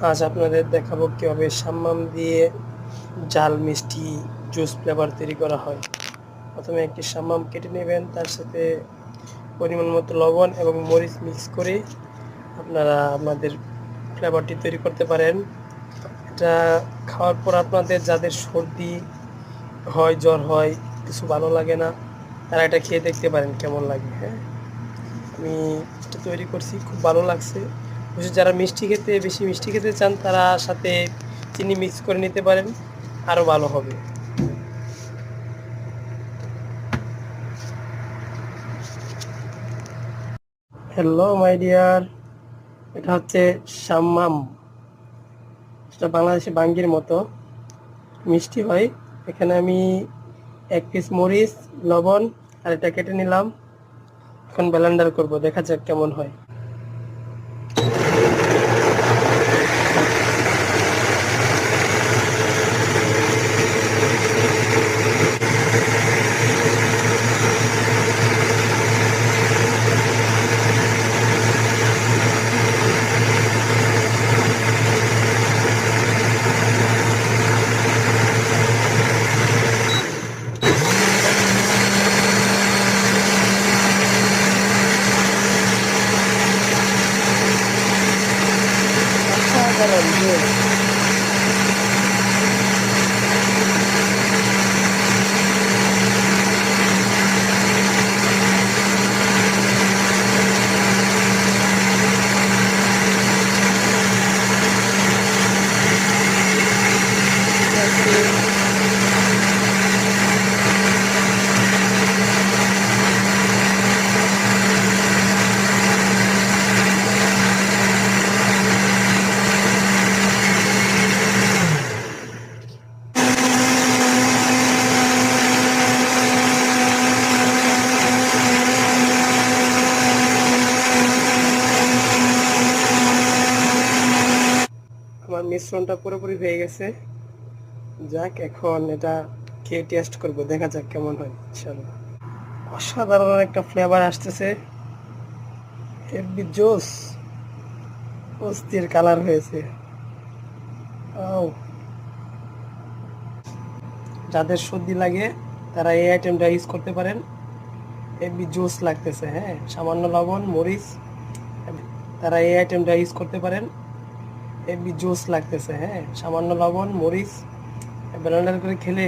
আজ আপনাদের দেখাবো কীভাবে সাম্মাম দিয়ে জাল মিষ্টি জুস ফ্লেভার তৈরি করা হয়। প্রথমে একটি সাম্মাম কেটে নেবেন, তার সাথে পরিমাণ মতো লবণ এবং মরিচ মিক্স করে আপনারা আপনাদের ফ্লেভারটি তৈরি করতে পারেন। এটা খাওয়ার পর আপনাদের যাদের সর্দি হয়, জ্বর হয়, কিছু ভালো লাগে না, তারা এটা খেয়ে দেখতে পারেন কেমন লাগে। হ্যাঁ, আমি এটা তৈরি করছি, খুব ভালো লাগছে। অবশ্যই যারা বেশি মিষ্টি খেতে চান তারা সাথে চিনি মিক্স করে নিতে পারেন, আরও ভালো হবে। হ্যালো মাই ডিয়ার, এটা হচ্ছে সাম্মাম। এটা বাংলাদেশে বাঙ্গির মতো মিষ্টি হয়। এখানে আমি 1 পিস মরিচ, লবণ আর এটা কেটে নিলাম। এখন ব্লেন্ডার করব, দেখা যাক কেমন হয়। অসাধারণ জুস। আমার মিশ্রণটা পুরোপুরি হয়ে গেছে। যাক, এখন এটা খেয়ে টেস্ট করব, দেখা যাক কেমন হয়। ইনশাআল্লাহ অসাধারণ একটা ফ্লেভার আসতেছে, হেভি জোস, অস্থির কালার হয়েছে। যাদের সর্দি লাগে তারা এই আইটেমটা ইউজ করতে পারেন, হেভি জুস লাগতেছে। হ্যাঁ, সামান্য লবণ, মরিচ, তারা এই আইটেমটা ইউজ করতে পারেন, হেভি জুস লাগতেছে। হ্যাঁ, সামান্য লবণ, মরিচ ব্লেন্ডার করে খেলে